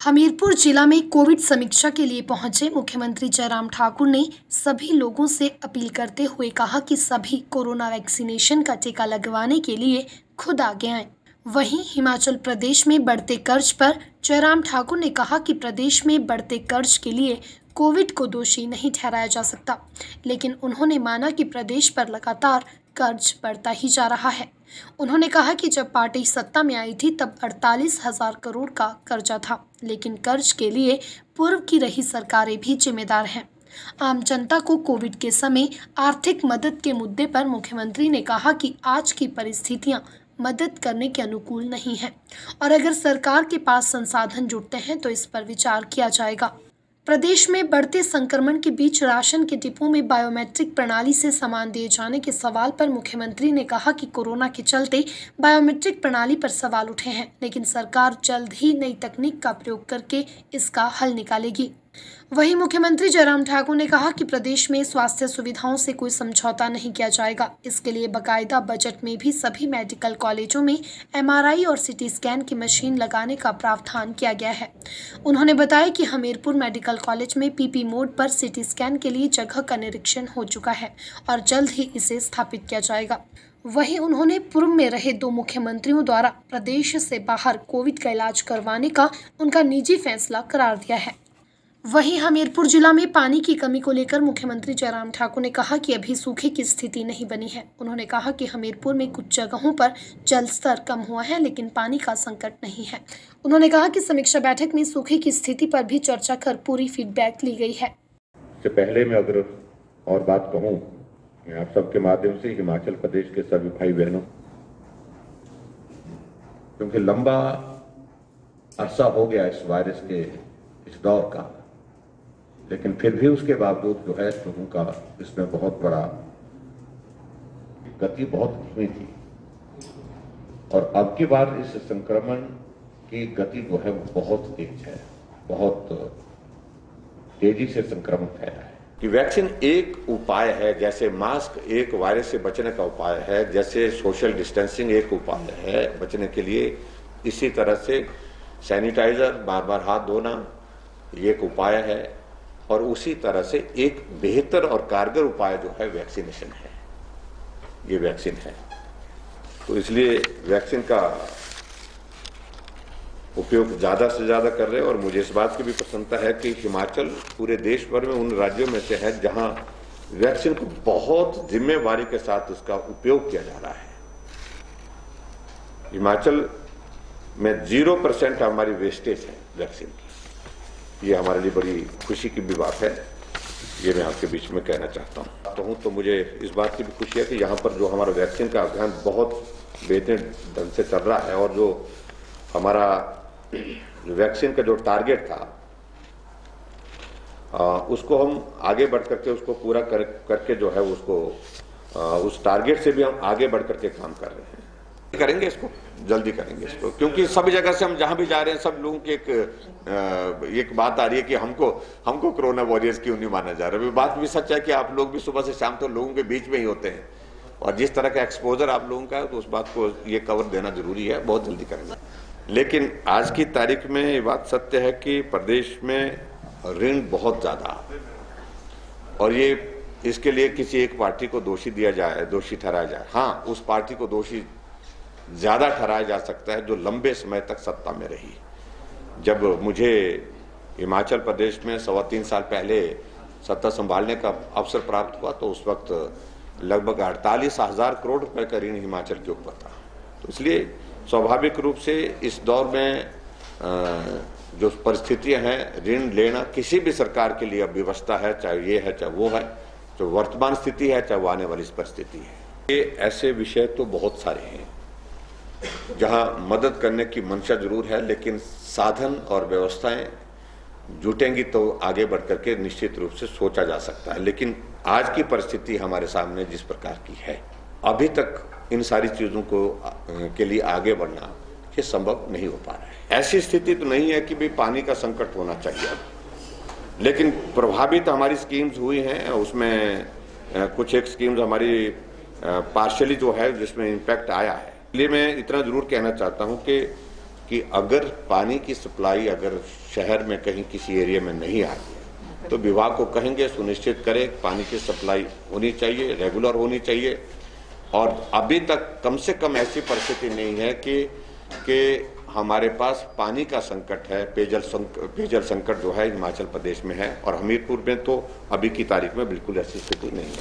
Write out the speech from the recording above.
हमीरपुर जिला में कोविड समीक्षा के लिए पहुंचे मुख्यमंत्री जयराम ठाकुर ने सभी लोगों से अपील करते हुए कहा कि सभी कोरोना वैक्सीनेशन का टीका लगवाने के लिए खुद आगे आएं। वहीं हिमाचल प्रदेश में बढ़ते कर्ज पर जयराम ठाकुर ने कहा कि प्रदेश में बढ़ते कर्ज के लिए कोविड को दोषी नहीं ठहराया जा सकता, लेकिन उन्होंने माना कि प्रदेश पर लगातार कर्ज बढ़ता ही जा रहा है। उन्होंने कहा कि जब पार्टी सत्ता में आई थी तब 48,000 करोड़ का कर्जा था, लेकिन कर्ज के लिए पूर्व की रही सरकारें भी जिम्मेदार हैं। आम जनता को कोविड के समय आर्थिक मदद के मुद्दे पर मुख्यमंत्री ने कहा कि आज की परिस्थितियां मदद करने के अनुकूल नहीं है और अगर सरकार के पास संसाधन जुटते हैं तो इस पर विचार किया जाएगा। प्रदेश में बढ़ते संक्रमण के बीच राशन के डिपो में बायोमेट्रिक प्रणाली से सामान दिए जाने के सवाल पर मुख्यमंत्री ने कहा कि कोरोना के चलते बायोमेट्रिक प्रणाली पर सवाल उठे हैं, लेकिन सरकार जल्द ही नई तकनीक का प्रयोग करके इसका हल निकालेगी। वहीं मुख्यमंत्री जयराम ठाकुर ने कहा कि प्रदेश में स्वास्थ्य सुविधाओं से कोई समझौता नहीं किया जाएगा। इसके लिए बकायदा बजट में भी सभी मेडिकल कॉलेजों में MRI और CT स्कैन की मशीन लगाने का प्रावधान किया गया है। उन्होंने बताया कि हमीरपुर मेडिकल कॉलेज में PP मोड पर CT स्कैन के लिए जगह का निरीक्षण हो चुका है और जल्द ही इसे स्थापित किया जाएगा। वहीं उन्होंने पूर्व में रहे 2 मुख्यमंत्रियों द्वारा प्रदेश से बाहर कोविड का इलाज करवाने का उनका निजी फैसला करार दिया है। वहीं हमीरपुर जिला में पानी की कमी को लेकर मुख्यमंत्री जयराम ठाकुर ने कहा कि अभी सूखे की स्थिति नहीं बनी है। उन्होंने कहा कि हमीरपुर में कुछ जगहों पर जल स्तर कम हुआ है, लेकिन पानी का संकट नहीं है। उन्होंने कहा कि समीक्षा बैठक में सूखे की स्थिति पर भी चर्चा कर पूरी फीडबैक ली गई है। इससे पहले मैं अगर और बात कहूँ, मैं आप सबके माध्यम से हिमाचल प्रदेश के सभी भाई बहनों, क्योंकि लंबा अरसा हो गया इस वायरस के इस दौर का, लेकिन फिर भी उसके बावजूद जो है लोगों का इसमें बहुत बड़ा गति बहुत धीमी थी और अब की बार इस संक्रमण की गति जो है वो बहुत तेज है, बहुत तेजी से संक्रमण फैला है। कि वैक्सीन एक उपाय है, जैसे मास्क एक वायरस से बचने का उपाय है, जैसे सोशल डिस्टेंसिंग एक उपाय है बचने के लिए, इसी तरह से सैनिटाइजर, बार बार हाथ धोना ये एक उपाय है और उसी तरह से एक बेहतर और कारगर उपाय जो है वैक्सीनेशन है, ये वैक्सीन है। तो इसलिए वैक्सीन का उपयोग ज्यादा से ज्यादा कर रहे हैं और मुझे इस बात की भी प्रसन्नता है कि हिमाचल पूरे देश भर में उन राज्यों में से है जहां वैक्सीन को बहुत जिम्मेवारी के साथ उसका उपयोग किया जा रहा है। हिमाचल में 0% हमारी वेस्टेज है वैक्सीन की, ये हमारे लिए बड़ी खुशी की भी बात है। ये मैं आपके बीच में कहना चाहता हूँ। तो मुझे इस बात की भी खुशी है कि यहाँ पर जो हमारा वैक्सीन का अभियान बहुत बेहतरीन ढंग से चल रहा है और जो हमारा वैक्सीन का जो टारगेट था उसको हम आगे बढ़ करके उसको पूरा करके जो है उसको उस टारगेट से भी हम आगे बढ़ करके काम कर रहे हैं। करेंगे इसको, जल्दी करेंगे इसको, क्योंकि सब जगह से हम जहां भी जा रहे हैं सब लोगों की एक बात आ रही है कि हमको कोरोना वॉरियर्स क्यों नहीं माना जा रहा है। बात भी सच है कि आप लोग भी सुबह से शाम तक लोगों के बीच में ही होते हैं और जिस तरह का एक्सपोजर आप लोगों का है तो उस बात को ये कवर देना जरूरी है, बहुत जल्दी करेंगे। लेकिन आज की तारीख में ये बात सत्य है कि प्रदेश में ऋण बहुत ज्यादा और ये इसके लिए किसी एक पार्टी को दोषी ठहराया जाए। हाँ, उस पार्टी को दोषी ज्यादा ठहराया जा सकता है जो लंबे समय तक सत्ता में रही। जब मुझे हिमाचल प्रदेश में 3.25 साल पहले सत्ता संभालने का अवसर प्राप्त हुआ तो उस वक्त लगभग 48,000 करोड़ रुपए का ऋण हिमाचल के ऊपर था। तो इसलिए स्वाभाविक रूप से इस दौर में जो परिस्थितियां हैं, ऋण लेना किसी भी सरकार के लिए अब व्यवस्था है, चाहे ये है चाहे वो है, जो वर्तमान स्थिति है चाहे वो आने वाली परिस्थिति है। ये ऐसे विषय तो बहुत सारे हैं जहां मदद करने की मंशा जरूर है, लेकिन साधन और व्यवस्थाएं जुटेंगी तो आगे बढ़ करके निश्चित रूप से सोचा जा सकता है। लेकिन आज की परिस्थिति हमारे सामने जिस प्रकार की है, अभी तक इन सारी चीजों को के लिए आगे बढ़ना ये संभव नहीं हो पा रहा है। ऐसी स्थिति तो नहीं है कि भाई पानी का संकट होना चाहिए अब, लेकिन प्रभावित हमारी स्कीम्स हुई हैं, उसमें कुछ एक स्कीम्स हमारी पार्शियली जो है जिसमें इम्पैक्ट आया है। इसलिए मैं इतना जरूर कहना चाहता हूं कि कि अगर पानी की सप्लाई अगर शहर में कहीं किसी एरिया में नहीं आ रही है तो विभाग को कहेंगे सुनिश्चित करें पानी की सप्लाई होनी चाहिए, रेगुलर होनी चाहिए। और अभी तक कम से कम ऐसी परिस्थिति नहीं है कि हमारे पास पानी का संकट है, पेयजल संकट जो है हिमाचल प्रदेश में है, और हमीरपुर में तो अभी की तारीख में बिल्कुल ऐसी स्थिति नहीं है।